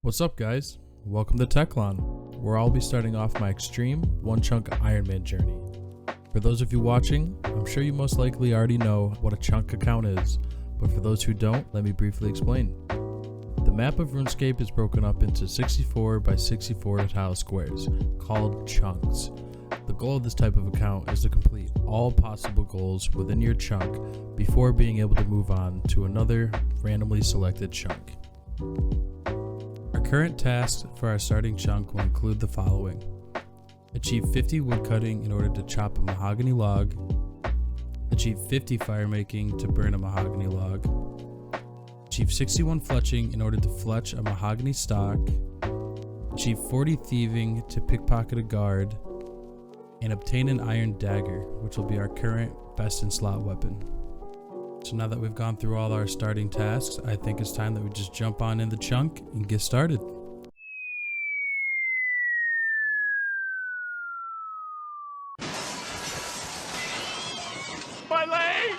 What's up guys? Welcome to Teklan, where I'll be starting off my Xtreme Onechunk Ironman journey. For those of you watching, I'm sure you most likely already know what a chunk account is, but for those who don't, let me briefly explain. The map of RuneScape is broken up into 64 by 64 tile squares, called chunks. The goal of this type of account is to complete all possible goals within your chunk before being able to move on to another randomly selected chunk. Our current tasks for our starting chunk will include the following: achieve 50 woodcutting in order to chop a mahogany log, achieve 50 firemaking to burn a mahogany log, achieve 61 fletching in order to fletch a mahogany stock, achieve 40 thieving to pickpocket a guard, and obtain an iron dagger, which will be our current best in slot weapon. So now that we've gone through all our starting tasks, I think it's time that we just jump on in the chunk and get started. My leg!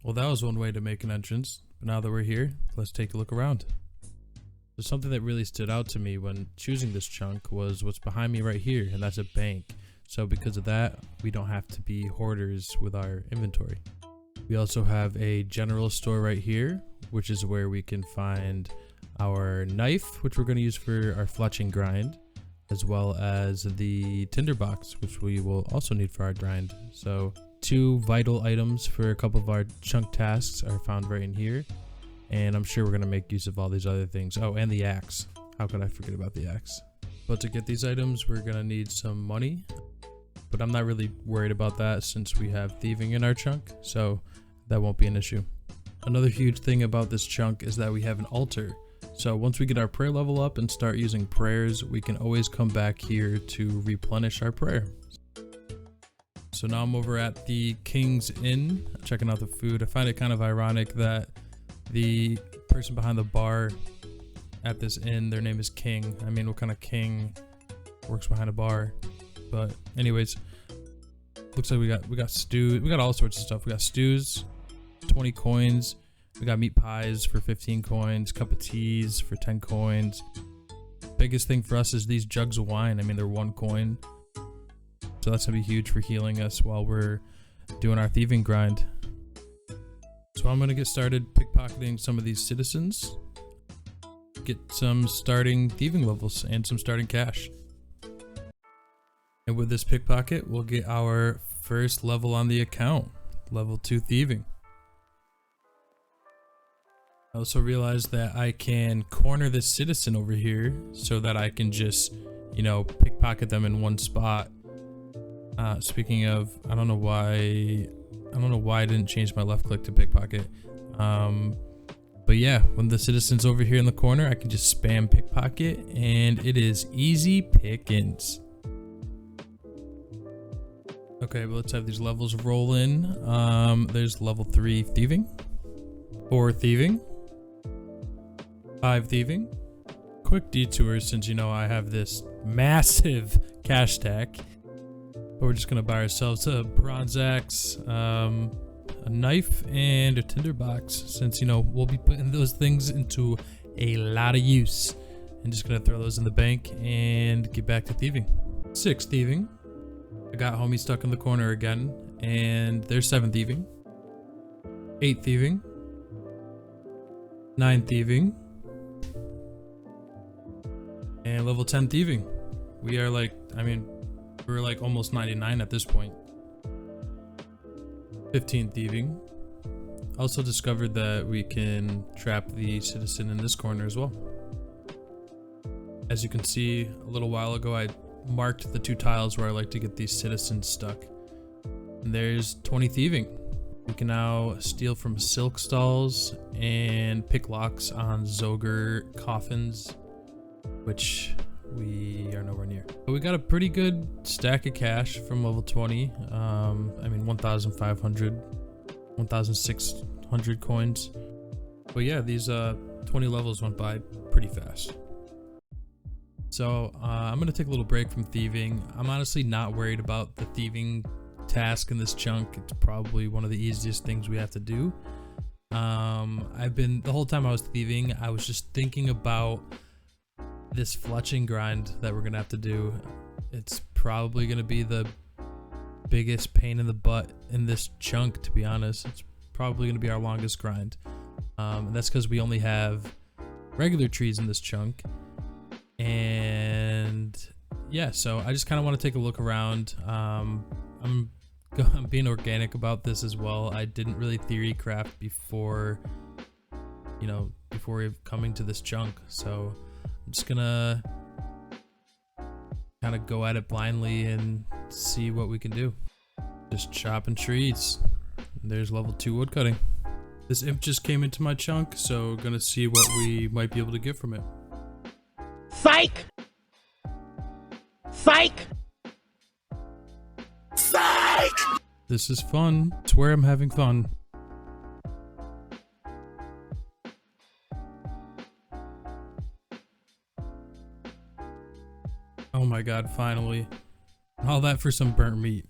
Well, that was one way to make an entrance, but now that we're here, let's take a look around. So something that really stood out to me when choosing this chunk was what's behind me right here, and that's a bank. So because of that, we don't have to be hoarders with our inventory. We also have a general store right here, which is where we can find our knife, which we're going to use for our fletching grind, as well as the tinderbox, which we will also need for our grind. So 2 vital items for a couple of our chunk tasks are found right in here, and I'm sure we're going to make use of all these other things. Oh, and the axe. How could I forget about the axe? But to get these items, we're going to need some money, but I'm not really worried about that since we have thieving in our chunk, so that won't be an issue. Another huge thing about this chunk is that we have an altar. So once we get our prayer level up and start using prayers, we can always come back here to replenish our prayer. So now I'm over at the King's Inn, checking out the food. I find it kind of ironic that the person behind the bar at this inn, their name is King. I mean, what kind of king works behind a bar? But anyways, looks like we got stew. We got all sorts of stuff. We got stews, 20 coins. We got meat pies for 15 coins, cup of teas for 10 coins. Biggest thing for us is these jugs of wine. I mean, they're 1 coin. So that's gonna be huge for healing us while we're doing our thieving grind. So I'm gonna get started pickpocketing some of these citizens, get some starting thieving levels and some starting cash. And with this pickpocket, we'll get our first level on the account, level 2 thieving. I also realized that I can corner this citizen over here so that I can just, you know, pickpocket them in one spot. Speaking of, I don't know why I didn't change my left click to pickpocket. But yeah, when the citizen's over here in the corner, I can just spam pickpocket and it is easy pickings. Okay, but let's have these levels roll in. There's level 3 thieving, 4 thieving, 5 thieving. Quick detour since, you know, I have this massive cash stack. But we're just gonna buy ourselves a bronze axe, a knife, and a tinderbox since, you know, we'll be putting those things into a lot of use. And just gonna throw those in the bank and get back to thieving. 6 thieving. I got homie stuck in the corner again, and there's 7 thieving, 8 thieving, 9 thieving, and level 10 thieving. We are like, I mean, we're like almost 99 at this point. 15 thieving. Also discovered that we can trap the citizen in this corner as well. As you can see, a little while ago, I marked the 2 tiles where I like to get these citizens stuck. And there's 20 thieving. We can now steal from silk stalls and pick locks on Zoger coffins, which we are nowhere near. But we got a pretty good stack of cash from level 20. I mean 1,500, 1,600 coins. But yeah, these 20 levels went by pretty fast. So I'm gonna take a little break from thieving. I'm honestly not worried about the thieving task in this chunk. It's probably one of the easiest things we have to do. The whole time I was thieving, I was just thinking about this fletching grind that we're gonna have to do. It's probably gonna be the biggest pain in the butt in this chunk, to be honest. It's probably gonna be our longest grind. And that's because we only have regular trees in this chunk. And yeah, so I just kind of want to take a look around. I'm being organic about this as well. I didn't really theory craft before coming to this chunk, so I'm just gonna kind of go at it blindly and see what we can do. Just chopping trees. There's level 2 woodcutting. This imp just came into my chunk, so gonna see what we might be able to get from it. Psych! Psych! Psych! This is fun. I swear I'm having fun. Oh my god, finally. All that for some burnt meat.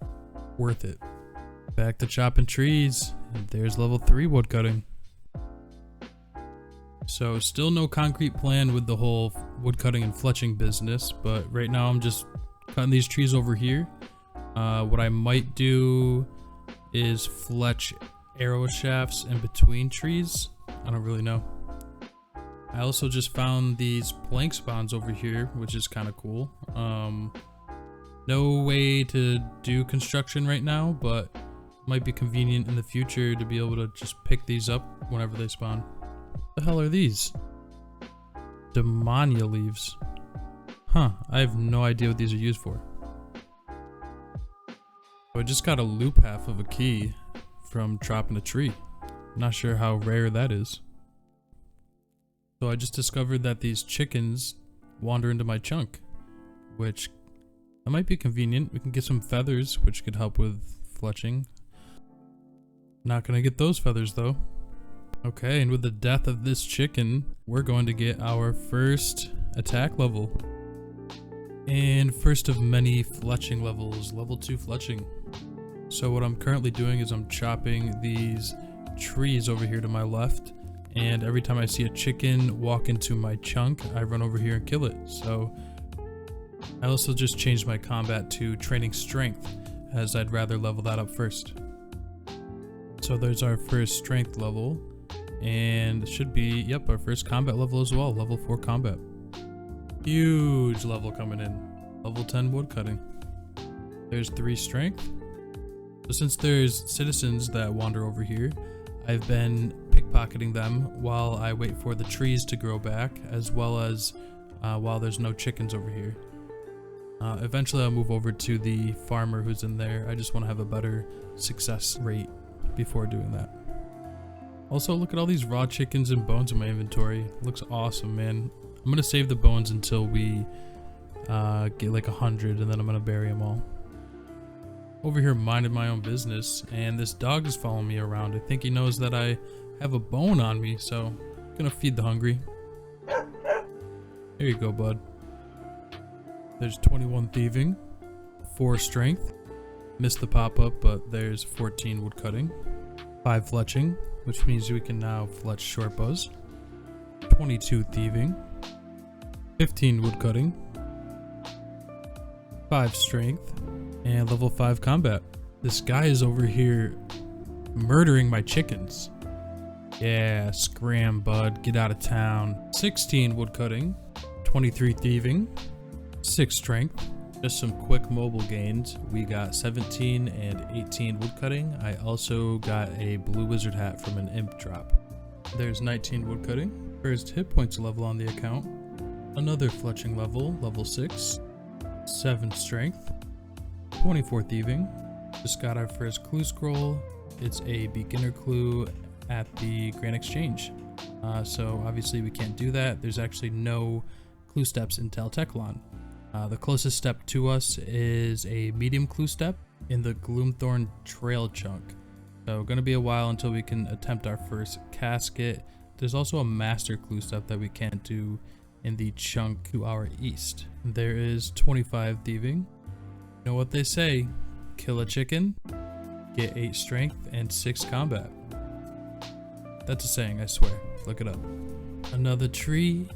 Worth it. Back to chopping trees. And there's level 3 woodcutting. So still no concrete plan with the whole woodcutting and fletching business, but right now I'm just cutting these trees over here. What I might do is fletch arrow shafts in between trees. I don't really know. I also just found these plank spawns over here, which is kind of cool. No way to do construction right now, but might be convenient in the future to be able to just pick these up whenever they spawn. What the hell are these? Demonia leaves. Huh, I have no idea what these are used for. I just got a loop half of a key from chopping a tree. Not sure how rare that is. So I just discovered that these chickens wander into my chunk, which that might be convenient. We can get some feathers, which could help with fletching. Not gonna get those feathers though. Okay, and with the death of this chicken, we're going to get our first attack level. And first of many fletching levels, level 2 fletching. So what I'm currently doing is I'm chopping these trees over here to my left. And every time I see a chicken walk into my chunk, I run over here and kill it. So I also just changed my combat to training strength, as I'd rather level that up first. So there's our first strength level. And it should be, yep, our first combat level as well, level 4 combat. Huge level coming in. Level 10 woodcutting. There's 3 strength. So since there's citizens that wander over here, I've been pickpocketing them while I wait for the trees to grow back, as well as while there's no chickens over here. Eventually I'll move over to the farmer who's in there. I just want to have a better success rate before doing that. Also, look at all these raw chickens and bones in my inventory. Looks awesome, man. I'm gonna save the bones until we get like 100, and then I'm gonna bury them all. Over here minding my own business, and this dog is following me around. I think he knows that I have a bone on me, so I'm gonna feed the hungry. There you go, bud. There's 21 thieving, 4 strength. Missed the pop-up, but there's 14 woodcutting, 5 fletching, which means we can now fletch short bows, 22 thieving, 15 woodcutting, 5 strength, and level 5 combat. This guy is over here murdering my chickens. Yeah, scram, bud, get out of town. 16 woodcutting, 23 thieving, 6 strength. Just some quick mobile gains. We got 17 and 18 woodcutting. I also got a blue wizard hat from an imp drop. There's 19 woodcutting. First hit points level on the account. Another fletching level, level 6. 7 strength. 24 thieving. Just got our first clue scroll. It's a beginner clue at the Grand Exchange. So obviously we can't do that. There's actually no clue steps in Teklan. The closest step to us is a medium clue step in the Gloomthorn Trail chunk. So gonna be a while until we can attempt our first casket. There's also a master clue step that we can't do in the chunk to our east. There is 25 thieving. You know what they say, kill a chicken, get 8 strength and 6 combat. That's a saying, I swear. Look it up. Another tree,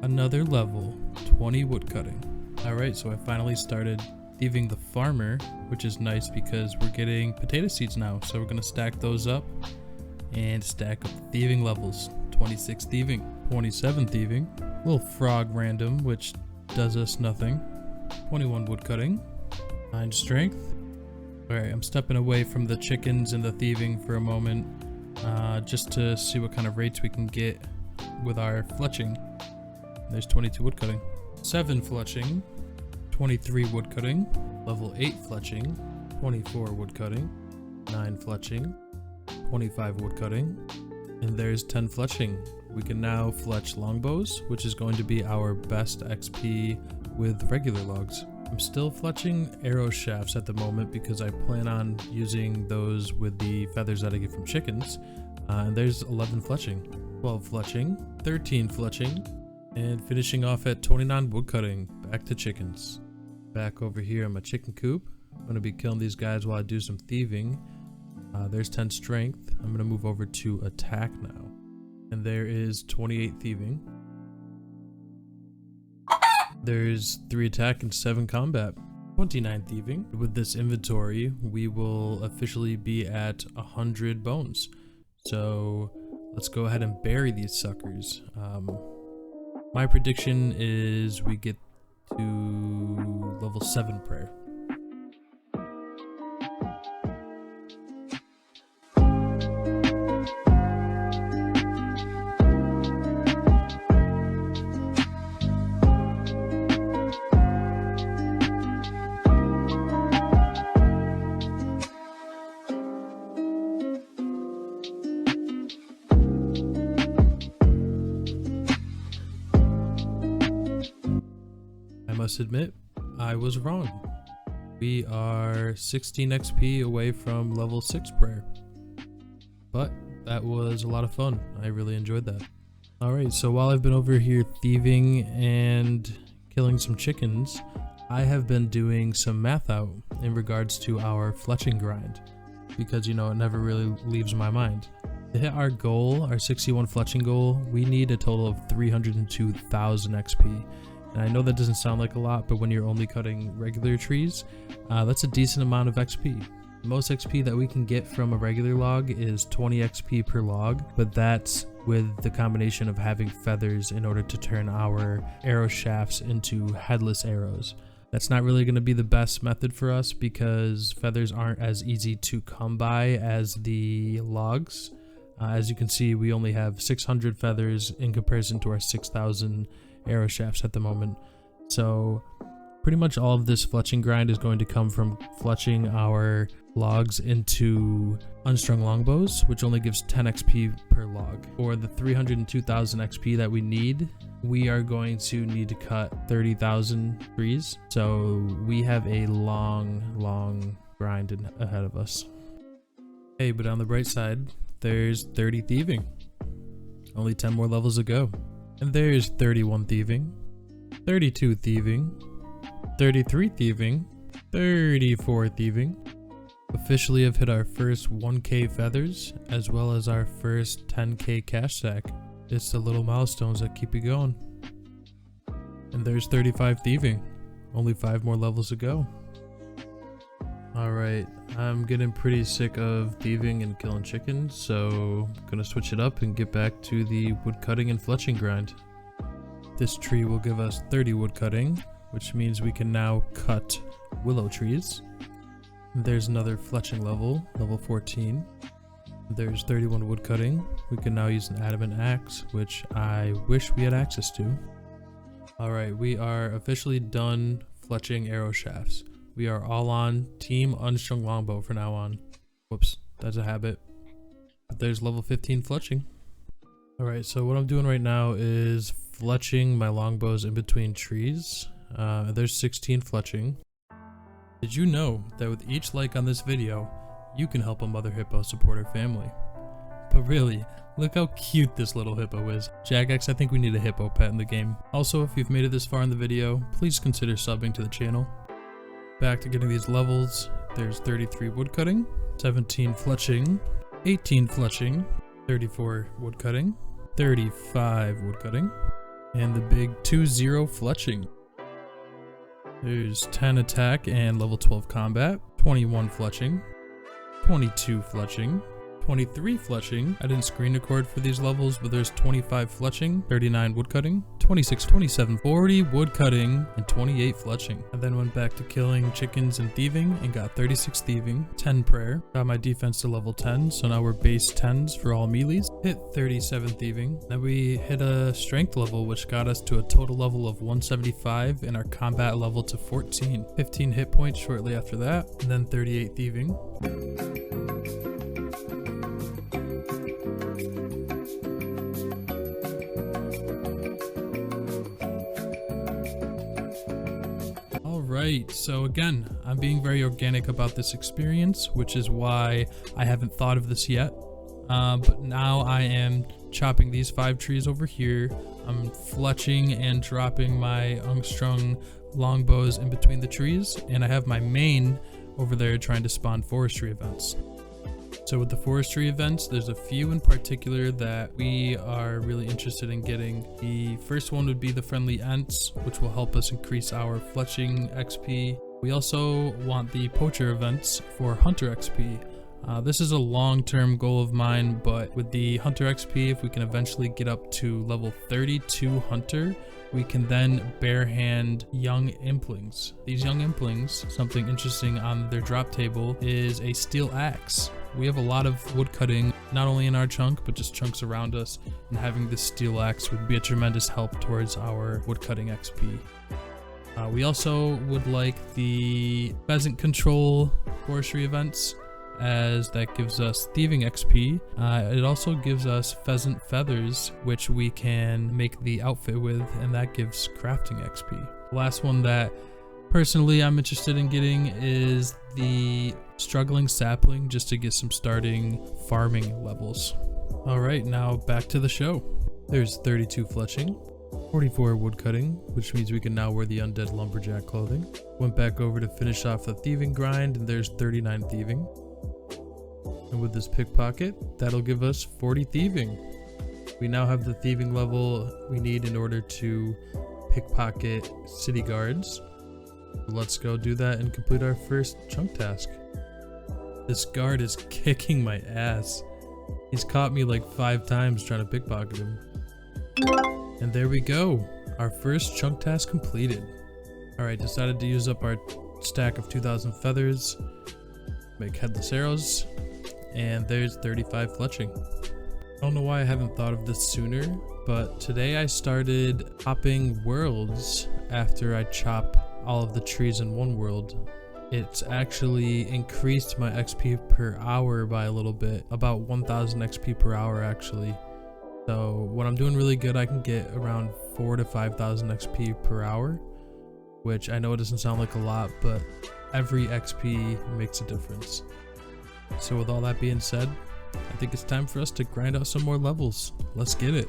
another level, 20 woodcutting. Alright, so I finally started thieving the farmer, which is nice because we're getting potato seeds now. So we're gonna stack those up and stack up the thieving levels. 26 thieving, 27 thieving, little frog random, which does us nothing. 21 woodcutting, 9 strength. Alright, I'm stepping away from the chickens and the thieving for a moment, just to see what kind of rates we can get with our fletching. There's 22 woodcutting, 7 fletching, 23 woodcutting, level 8 fletching, 24 woodcutting, 9 fletching, 25 woodcutting, and there's 10 fletching. We can now fletch longbows, which is going to be our best XP with regular logs. I'm still fletching arrow shafts at the moment because I plan on using those with the feathers that I get from chickens. And there's 11 fletching, 12 fletching, 13 fletching, and finishing off at 29 woodcutting. Back to chickens. Back over here in my chicken coop. I'm going to be killing these guys while I do some thieving. There's 10 strength. I'm going to move over to attack now. And there is 28 thieving. There's 3 attack and 7 combat. 29 thieving. With this inventory, we will officially be at 100 bones. So let's go ahead and bury these suckers. My prediction is we get to level 7 prayer. I must admit, I was wrong. We are 16 XP away from level 6 prayer. But that was a lot of fun. I really enjoyed that. Alright, so while I've been over here thieving and killing some chickens, I have been doing some math out in regards to our fletching grind. Because, you know, it never really leaves my mind. To hit our goal, our 61 fletching goal, we need a total of 302,000 XP. And I know that doesn't sound like a lot, but when you're only cutting regular trees, that's a decent amount of XP. The most XP that we can get from a regular log is 20 XP per log, but that's with the combination of having feathers in order to turn our arrow shafts into headless arrows. That's not really going to be the best method for us because feathers aren't as easy to come by as the logs. As you can see, we only have 600 feathers in comparison to our 6,000 arrow shafts at the moment. So pretty much all of this fletching grind is going to come from fletching our logs into unstrung longbows, which only gives 10 XP per log. For the 302,000 XP that we need, we are going to need to cut 30,000 trees. So we have a long grind ahead of us. Hey, but on the bright side, there's 30 thieving. Only 10 more levels to go. And there's 31 thieving, 32 thieving, 33 thieving, 34 thieving. Officially have hit our first 1k feathers, as well as our first 10k cash stack. It's the little milestones that keep you going. And there's 35 thieving. Only 5 more levels to go. Alright, I'm getting pretty sick of thieving and killing chickens, so I'm gonna switch it up and get back to the woodcutting and fletching grind. This tree will give us 30 woodcutting, which means we can now cut willow trees. There's another fletching level, level 14. There's 31 woodcutting. We can now use an adamant axe, which I wish we had access to. Alright, we are officially done fletching arrow shafts. We are all on team unstrung longbow for now on. Whoops, that's a habit. There's level 15 fletching. Alright, so what I'm doing right now is fletching my longbows in between trees. There's 16 fletching. Did you know that with each like on this video, you can help a mother hippo support her family? But really, look how cute this little hippo is. Jagex, I think we need a hippo pet in the game. Also, if you've made it this far in the video, please consider subbing to the channel. Back to getting these levels, there's 33 woodcutting, 17 fletching, 18 fletching, 34 woodcutting, 35 woodcutting, and the big 2-0 fletching. There's 10 attack and level 12 combat, 21 fletching, 22 fletching, 23 fletching. I didn't screen record for these levels, but there's 25 fletching, 39 woodcutting, 26, 27, 40 woodcutting, and 28 fletching. I then went back to killing chickens and thieving and got 36 thieving, 10 prayer. Got my defense to level 10, so now we're base 10s for all melees. Hit 37 thieving. Then we hit a strength level, which got us to a total level of 175 and our combat level to 14. 15 hit points shortly after that, and then 38 thieving. Right, so again, I'm being very organic about this experience, which is why I haven't thought of this yet. But now I am chopping these 5 trees over here. I'm fletching and dropping my unstrung longbows in between the trees, and I have my main over there trying to spawn forestry events. So with the forestry events, there's a few in particular that we are really interested in getting. The first one would be the friendly Ents, which will help us increase our fletching XP. We also want the poacher events for hunter XP. This is a long-term goal of mine, but with the hunter XP, if we can eventually get up to level 32 hunter, we can then barehand young implings. These young implings, something interesting on their drop table, is a steel axe. We have a lot of wood cutting, not only in our chunk, but just chunks around us, and having this steel axe would be a tremendous help towards our wood cutting XP. We also would like the pheasant control forestry events, as that gives us thieving XP. It also gives us pheasant feathers, which we can make the outfit with, and that gives crafting XP. The last one that personally I'm interested in getting is the struggling sapling, just to get some starting farming levels. Alright, now back to the show. There's 32 fletching, 44 woodcutting, which means we can now wear the undead lumberjack clothing. Went back over to finish off the thieving grind, and there's 39 thieving. And with this pickpocket, that'll give us 40 thieving. We now have the thieving level we need in order to pickpocket city guards. Let's go do that and complete our first chunk task. This guard is kicking my ass. He's caught me like 5 times trying to pickpocket him. And there we go. Our first chunk task completed. Alright, decided to use up our stack of 2,000 feathers. Make headless arrows. And there's 35 fletching. I don't know why I haven't thought of this sooner, but today I started chopping worlds after I chop all of the trees in one world. It's actually increased my XP per hour by a little bit, about 1,000 XP per hour actually. So when I'm doing really good, I can get around 4,000 to 5,000 XP per hour, which I know it doesn't sound like a lot, but every XP makes a difference. So with all that being said, I think it's time for us to grind out some more levels. Let's get it.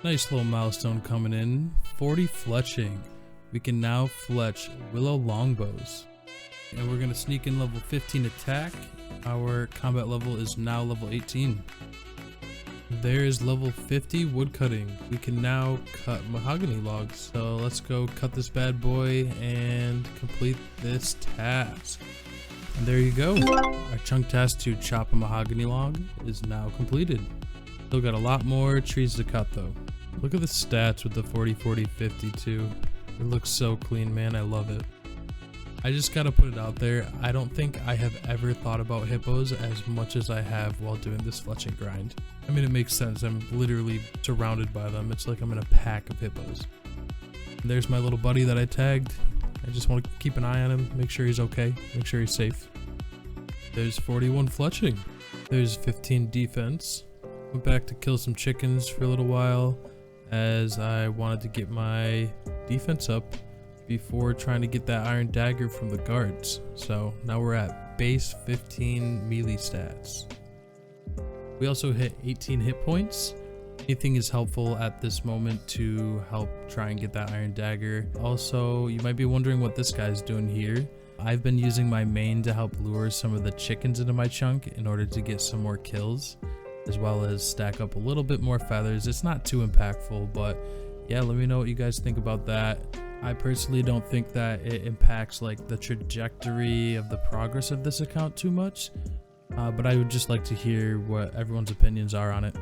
Nice little milestone coming in. 40 fletching. We can now fletch willow longbows. And we're going to sneak in level 15 attack. Our combat level is now level 18. There's level 50 woodcutting. We can now cut mahogany logs. So let's go cut this bad boy and complete this task. And there you go. Our chunk task to chop a mahogany log is now completed. Still got a lot more trees to cut though. Look at the stats with the 40, 40, 50 too. It looks so clean, man. I love it. I just gotta put it out there. I don't think I have ever thought about hippos as much as I have while doing this fletching grind. I mean, it makes sense. I'm literally surrounded by them. It's like I'm in a pack of hippos. And there's my little buddy that I tagged. I just want to keep an eye on him, make sure he's okay, make sure he's safe. There's 41 fletching. There's 15 defense. Went back to kill some chickens for a little while as I wanted to get my defense up before trying to get that iron dagger from the guards. So now we're at base 15 melee stats. We also hit 18 hit points. Anything is helpful at this moment to help try and get that iron dagger. Also, you might be wondering what this guy's doing here. I've been using my main to help lure some of the chickens into my chunk in order to get some more kills, as well as stack up a little bit more feathers. It's not too impactful, but yeah, let me know what you guys think about that. I personally don't think that it impacts like the trajectory of the progress of this account too much, but I would just like to hear what everyone's opinions are on it.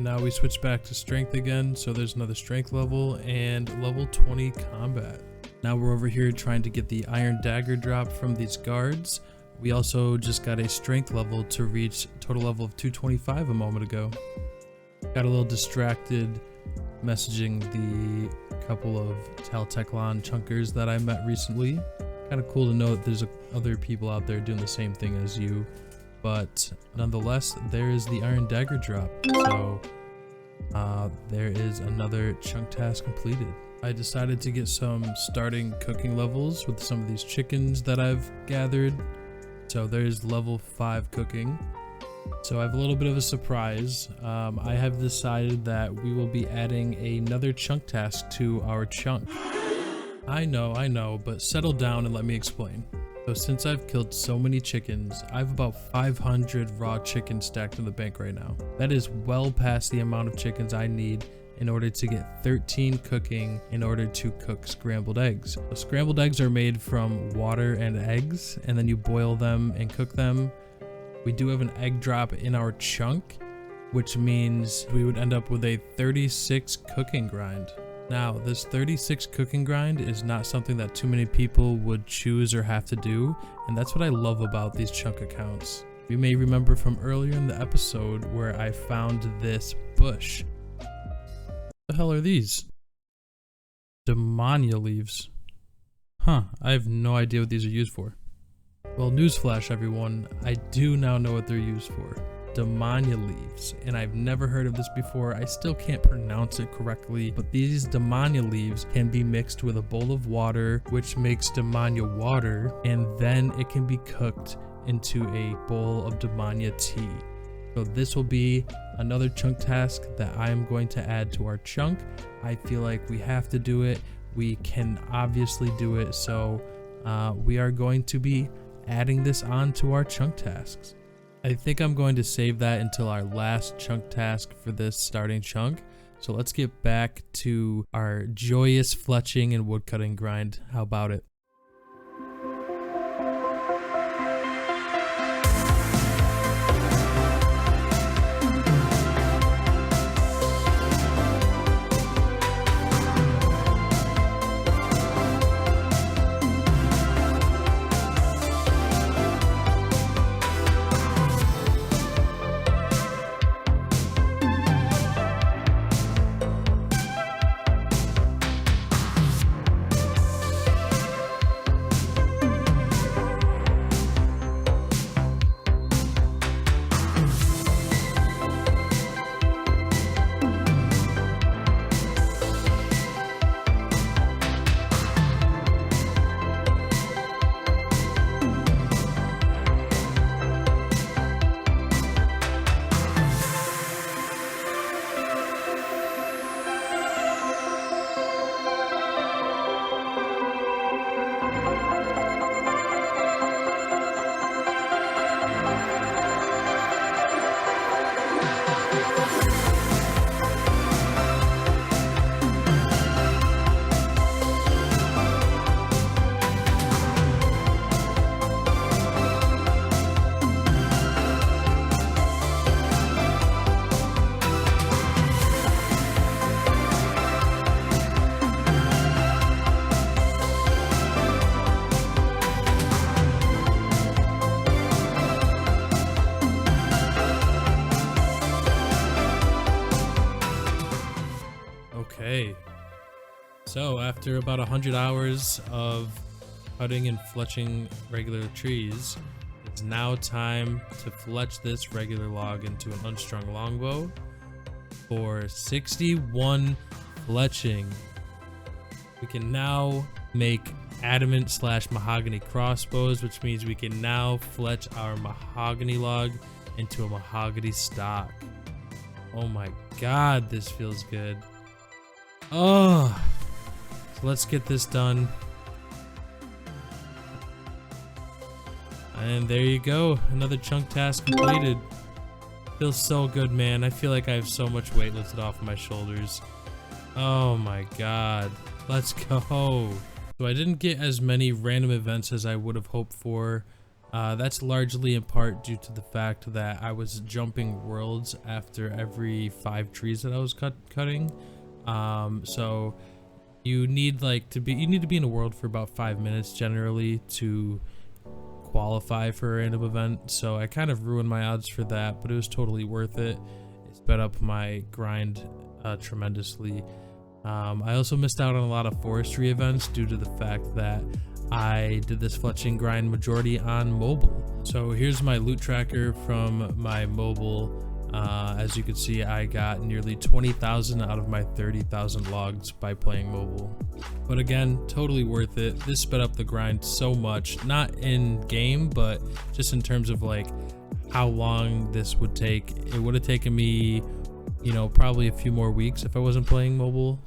Now we switch back to strength again, so there's another strength level and level 20 combat. Now we're over here trying to get the iron dagger drop from these guards. We also just got a strength level to reach total level of 225 a moment ago. Got a little distracted messaging the couple of Teklan chunkers that I met recently. Kind of cool to know that there's other people out there doing the same thing as you. But nonetheless, there is the iron dagger drop. So there is another chunk task completed. I decided to get some starting cooking levels with some of these chickens that I've gathered. So there's level 5 cooking. So I have a little bit of a surprise. I have decided that we will be adding another chunk task to our chunk. I know, but settle down and let me explain. So since I've killed so many chickens, I have about 500 raw chickens stacked in the bank right now. That is well past the amount of chickens I need in order to get 13 cooking in order to cook scrambled eggs. So scrambled eggs are made from water and eggs, and then you boil them and cook them. We do have an egg drop in our chunk, which means we would end up with a 36 cooking grind. Now, this 36 cooking grind is not something that too many people would choose or have to do, and that's what I love about these chunk accounts. You may remember from earlier in the episode where I found this bush. What the hell are these? Demonia leaves. Huh, I have no idea what these are used for. Well, newsflash everyone, I do now know what they're used for. Demonia leaves, and I've never heard of this before. I still can't pronounce it correctly, but these demonia leaves can be mixed with a bowl of water, which makes demonia water, and then it can be cooked into a bowl of demonia tea. So this will be another chunk task that I am going to add to our chunk. I feel like we have to do it. We can obviously do it, so we are going to be adding this on to our chunk tasks. I think I'm going to save that until our last chunk task for this starting chunk. So let's get back to our joyous fletching and woodcutting grind. How about it? Okay, so after about 100 hours of cutting and fletching regular trees, it's now time to fletch this regular log into an unstrung longbow for 61 fletching. We can now make adamant / mahogany crossbows, which means we can now fletch our mahogany log into a mahogany stock. Oh my god, this feels good. Oh, so let's get this done. And there you go, another chunk task completed. Feels so good, man. I feel like I have so much weight lifted off of my shoulders. Oh my god, let's go. So I didn't get as many random events as I would have hoped for. That's largely in part due to the fact that I was jumping worlds after every 5 trees that I was cutting. So you need to be in a world for about 5 minutes generally to qualify for a random event. So I kind of ruined my odds for that, but it was totally worth it. It sped up my grind tremendously. I also missed out on a lot of forestry events due to the fact that I did this fletching grind majority on mobile. So here's my loot tracker from my mobile. As you can see, I got nearly 20,000 out of my 30,000 logs by playing mobile. But again, totally worth it. This sped up the grind so much, not in game, but just in terms of like how long this would take. It would have taken me, you know, probably a few more weeks if I wasn't playing mobile,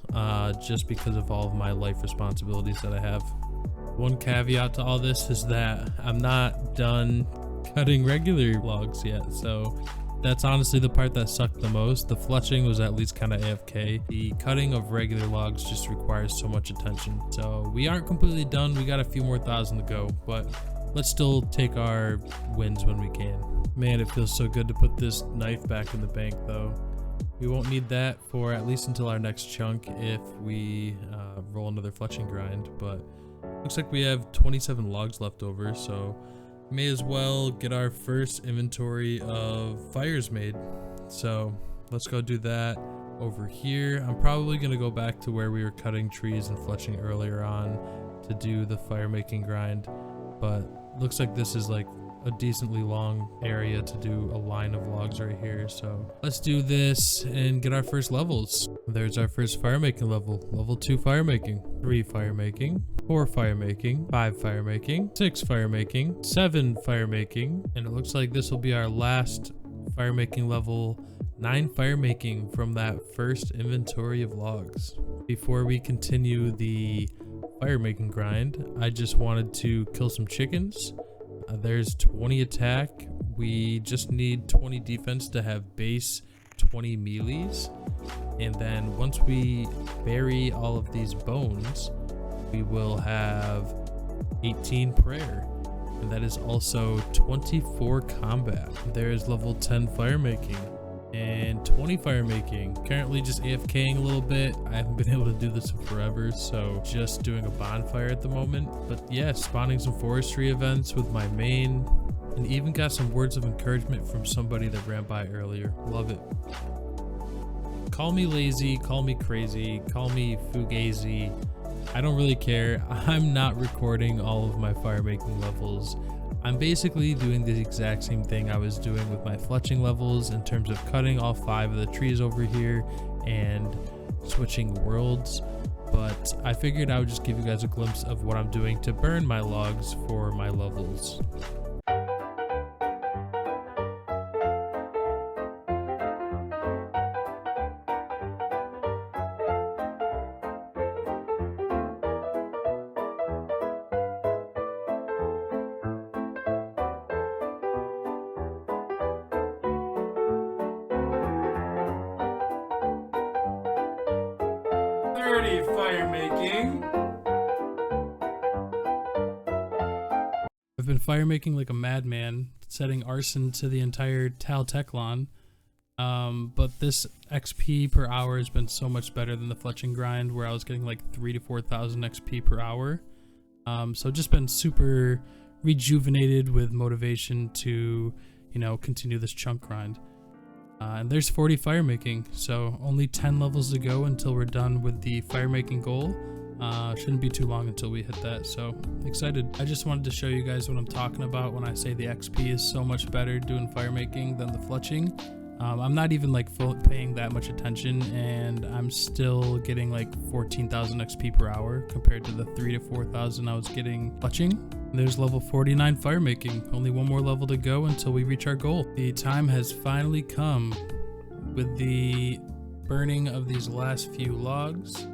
just because of all of my life responsibilities that I have. One caveat to all this is that I'm not done cutting regular logs yet, so that's honestly the part that sucked the most. The fletching was at least kind of AFK. The cutting of regular logs just requires so much attention. So we aren't completely done. We got a few more thousand to go, but let's still take our wins when we can. Man, it feels so good to put this knife back in the bank though. We won't need that for at least until our next chunk if we roll another fletching grind, but looks like we have 27 logs left over, so may as well get our first inventory of fires made. So let's go do that over here. I'm probably going to go back to where we were cutting trees and fletching earlier on to do the fire making grind, but looks like this is like a decently long area to do a line of logs right here. So let's do this and get our first levels. There's our first fire making level. Level 2 fire making, 3 fire making, 4 fire making, 5 fire making, 6 fire making, 7 fire making, and it looks like this will be our last fire making level, 9 fire making from that first inventory of logs. Before we continue the fire making grind, I just wanted to kill some chickens. There's 20 attack. We just need 20 defense to have base 20 melees. And then once we bury all of these bones, we will have 18 prayer. And that is also 24 combat. There's level 10 fire making and 20 fire making. Currently just AFKing a little bit. I haven't been able to do this in forever, so just doing a bonfire at the moment. But yeah, spawning some forestry events with my main, and even got some words of encouragement from somebody that ran by earlier. Love it. Call me lazy, call me crazy, call me fugazi. I don't really care. I'm not recording all of my fire making levels. I'm basically doing the exact same thing I was doing with my fletching levels in terms of cutting all 5 of the trees over here and switching worlds. But I figured I would just give you guys a glimpse of what I'm doing to burn my logs for my levels. Fire making. I've been fire making like a madman, setting arson to the entire Teklan. But this XP per hour has been so much better than the fletching grind, where I was getting like 3,000 to 4,000 XP per hour. So just been super rejuvenated with motivation to, you know, continue this chunk grind. And there's 40 fire making, so only 10 levels to go until we're done with the fire making goal. Shouldn't be too long until we hit that, so excited. I just wanted to show you guys what I'm talking about when I say the XP is so much better doing fire making than the fletching. I'm not even like paying that much attention, and I'm still getting like 14,000 XP per hour compared to the 3,000 to 4,000 I was getting fletching. There's level 49 fire making, only one more level to go until we reach our goal. The time has finally come. With the burning of these last few logs,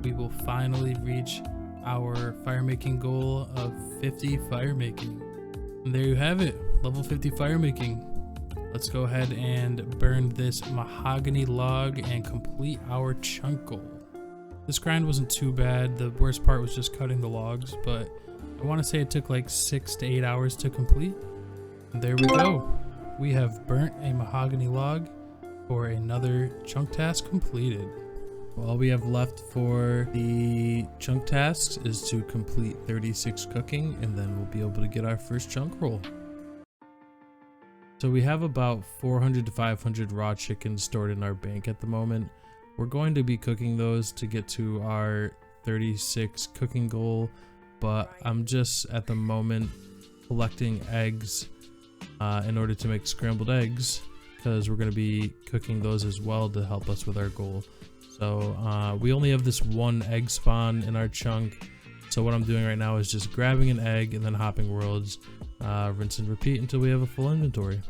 we will finally reach our fire making goal of 50 fire making. And there you have it, level 50 fire making. Let's go ahead and burn this mahogany log and complete our chunk goal. This grind wasn't too bad. The worst part was just cutting the logs, but I want to say it took like 6 to 8 hours to complete. And there we go. We have burnt a mahogany log for another chunk task completed. All we have left for the chunk tasks is to complete 36 cooking, and then we'll be able to get our first chunk roll. So we have about 400 to 500 raw chickens stored in our bank at the moment. We're going to be cooking those to get to our 36 cooking goal, but I'm just at the moment collecting eggs in order to make scrambled eggs, because we're going to be cooking those as well to help us with our goal. So we only have this one egg spawn in our chunk. So what I'm doing right now is just grabbing an egg and then hopping worlds, rinse and repeat until we have a full inventory.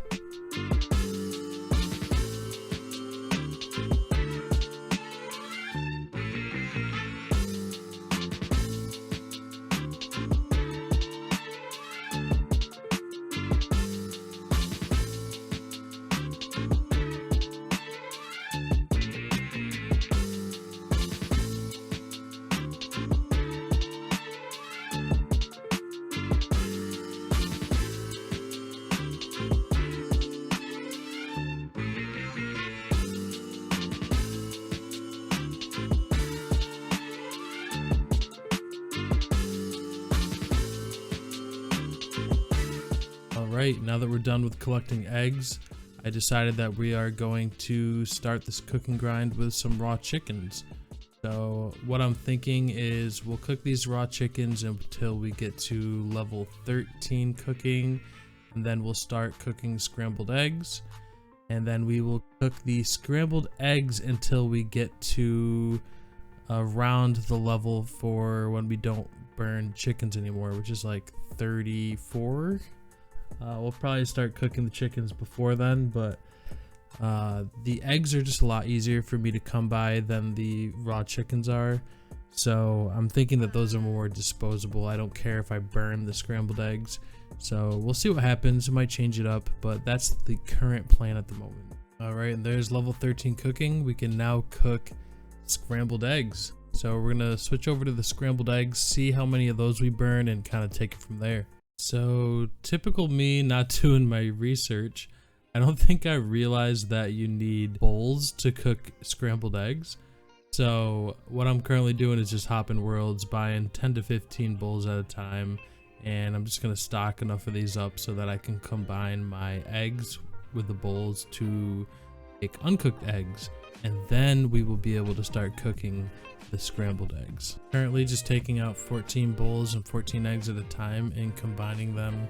Alright, now that we're done with collecting eggs, I decided that we are going to start this cooking grind with some raw chickens. So what I'm thinking is we'll cook these raw chickens until we get to level 13 cooking, and then we'll start cooking scrambled eggs, and then we will cook the scrambled eggs until we get to around the level for when we don't burn chickens anymore, which is like 34. We'll probably start cooking the chickens before then, but the eggs are just a lot easier for me to come by than the raw chickens are. So I'm thinking that those are more disposable. I don't care if I burn the scrambled eggs. So we'll see what happens. I might change it up, but that's the current plan at the moment. All right, and there's level 13 cooking. We can now cook scrambled eggs. So we're gonna switch over to the scrambled eggs, see how many of those we burn, and kind of take it from there. So typical me not doing my research, I don't think I realized that you need bowls to cook scrambled eggs. So what I'm currently doing is just hopping worlds, buying 10 to 15 bowls at a time, and I'm just going to stock enough of these up so that I can combine my eggs with the bowls to make uncooked eggs, and then we will be able to start cooking the scrambled eggs. Currently just taking out 14 bowls and 14 eggs at a time and combining them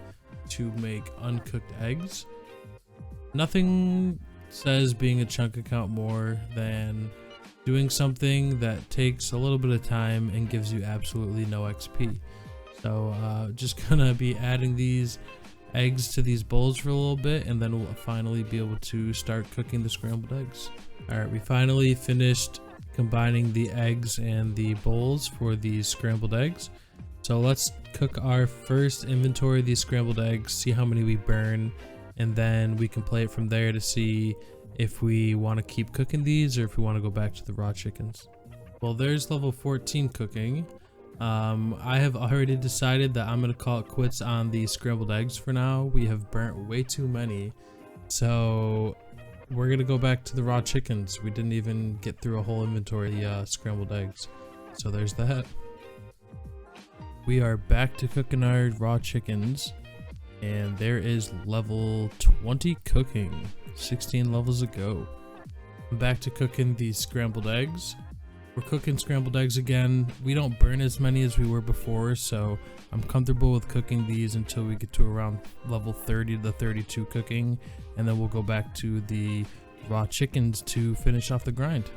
to make uncooked eggs. Nothing says being a chunk account more than doing something that takes a little bit of time and gives you absolutely no XP. So just gonna be adding these eggs to these bowls for a little bit, and then we'll finally be able to start cooking the scrambled eggs. Alright, we finally finished combining the eggs and the bowls for these scrambled eggs. So let's cook our first inventory of these scrambled eggs, see how many we burn, and then we can play it from there to see if we want to keep cooking these or if we want to go back to the raw chickens. Well, there's level 14 cooking. I have already decided that I'm going to call it quits on the scrambled eggs for now. We have burnt way too many. So we're going to go back to the raw chickens. We didn't even get through a whole inventory of the scrambled eggs. So there's that. We are back to cooking our raw chickens. And there is level 20 cooking. 16 levels ago. I'm back to cooking these scrambled eggs. We're cooking scrambled eggs again. We don't burn as many as we were before, so I'm comfortable with cooking these until we get to around level 30 to 32 cooking, and then we'll go back to the raw chickens to finish off the grind.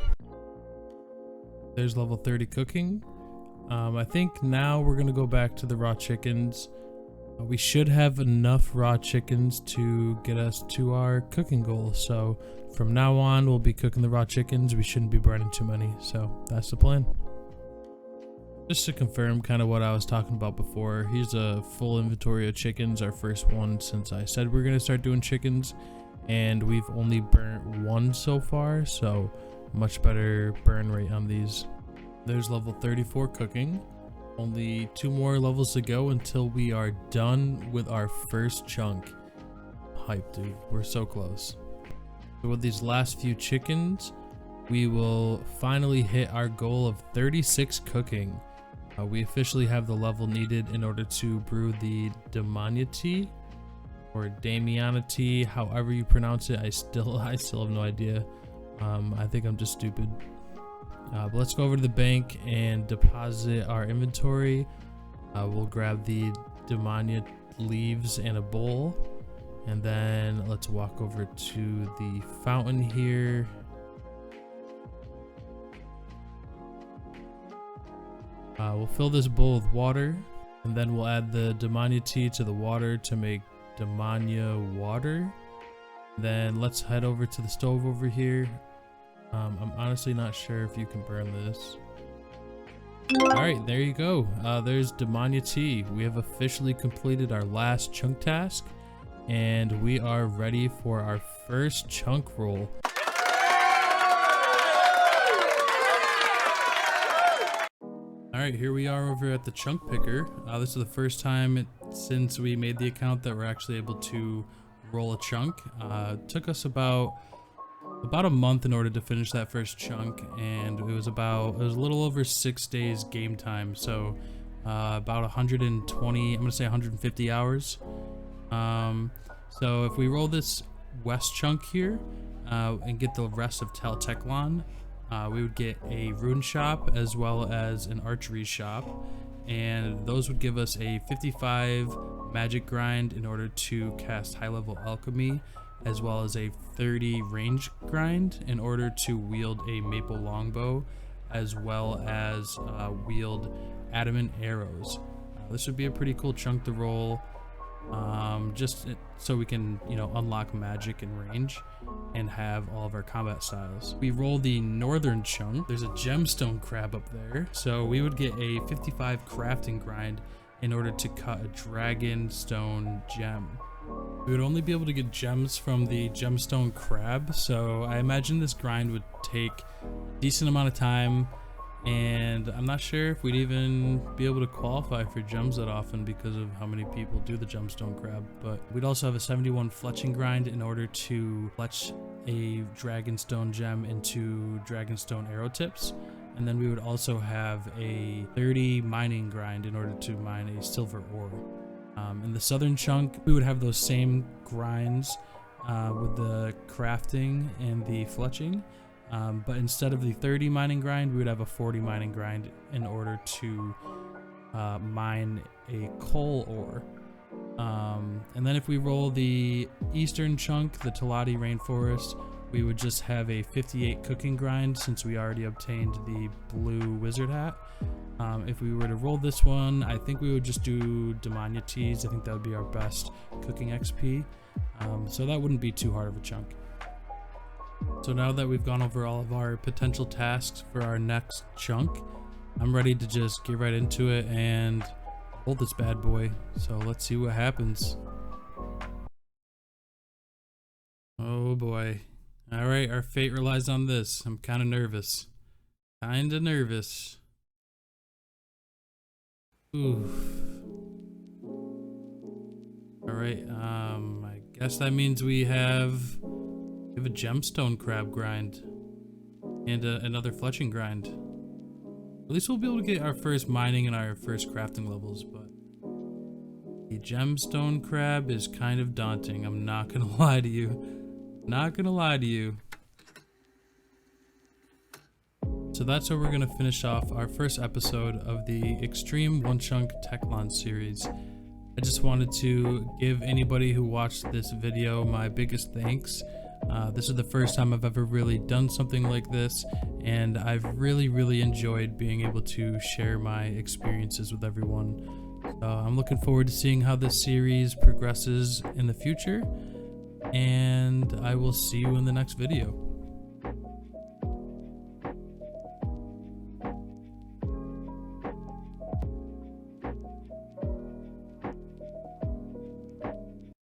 There's level 30 cooking. I think now we're gonna go back to the raw chickens. We should have enough raw chickens to get us to our cooking goal. So from now on, we'll be cooking the raw chickens. We shouldn't be burning too many. So that's the plan. Just to confirm kind of what I was talking about before, here's a full inventory of chickens. Our first one since I said we're going to start doing chickens. And we've only burnt one so far. So much better burn rate on these. There's level 34 cooking. Only 2 more levels to go until we are done with our first chunk. Hype, dude. We're so close. So with these last few chickens, we will finally hit our goal of 36 cooking. We officially have the level needed in order to brew the Damiana tea or Damiana tea, however you pronounce it. I still have no idea. I think I'm just stupid. But let's go over to the bank and deposit our inventory. We'll grab the Damiana leaves and a bowl, and then let's walk over to the fountain here. We'll fill this bowl with water, and then we'll add the Damiana tea to the water to make Damiana water. Then let's head over to the stove over here. I'm honestly not sure if you can burn this. Alright, there you go. There's Damiana tea. We have officially completed our last chunk task, and we are ready for our first chunk roll. Alright, here we are over at the chunk picker. This is the first time since we made the account that we're actually able to roll a chunk. It took us about a month in order to finish that first chunk, and it was a little over 6 days game time, so about 120, I'm gonna say 150 hours. So if we roll this west chunk here and get the rest of Teklan, we would get a rune shop as well as an archery shop, and those would give us a 55 magic grind in order to cast high level alchemy, as well as a 30 range grind in order to wield a maple longbow, as well as wield adamant arrows. This would be a pretty cool chunk to roll, just so we can, unlock magic and range and have all of our combat styles. We roll the northern chunk. There's a gemstone crab up there, so we would get a 55 crafting grind in order to cut a dragon stone gem. We would only be able to get gems from the gemstone crab, so I imagine this grind would take a decent amount of time, and I'm not sure if we'd even be able to qualify for gems that often because of how many people do the gemstone crab. But we'd also have a 71 fletching grind in order to fletch a dragonstone gem into dragonstone arrow tips, and then we would also have a 30 mining grind in order to mine a silver ore. In the southern chunk, we would have those same grinds with the crafting and the fletching, but instead of the 30 mining grind, we would have a 40 mining grind in order to mine a coal ore. And then if we roll the eastern chunk, the Talati Rainforest, we would just have a 58 cooking grind since we already obtained the blue wizard hat. If we were to roll this one, I think we would just do Damiana teas. I think that would be our best cooking XP. So that wouldn't be too hard of a chunk. So now that we've gone over all of our potential tasks for our next chunk, I'm ready to just get right into it and hold this bad boy. So let's see what happens. Oh boy. All right, our fate relies on this. I'm kind of nervous. Oof. All right, I guess that means we have a gemstone crab grind and another fletching grind. At least we'll be able to get our first mining and our first crafting levels, but the gemstone crab is kind of daunting. I'm not gonna lie to you. So So that's where we're going to finish off our first episode of the Xtreme Onechunk Teklan series. I just wanted to give anybody who watched this video my biggest thanks. This is the first time I've ever really done something like this, and I've really enjoyed being able to share my experiences with everyone. So I'm looking forward to seeing how this series progresses in the future, and I will see you in the next video.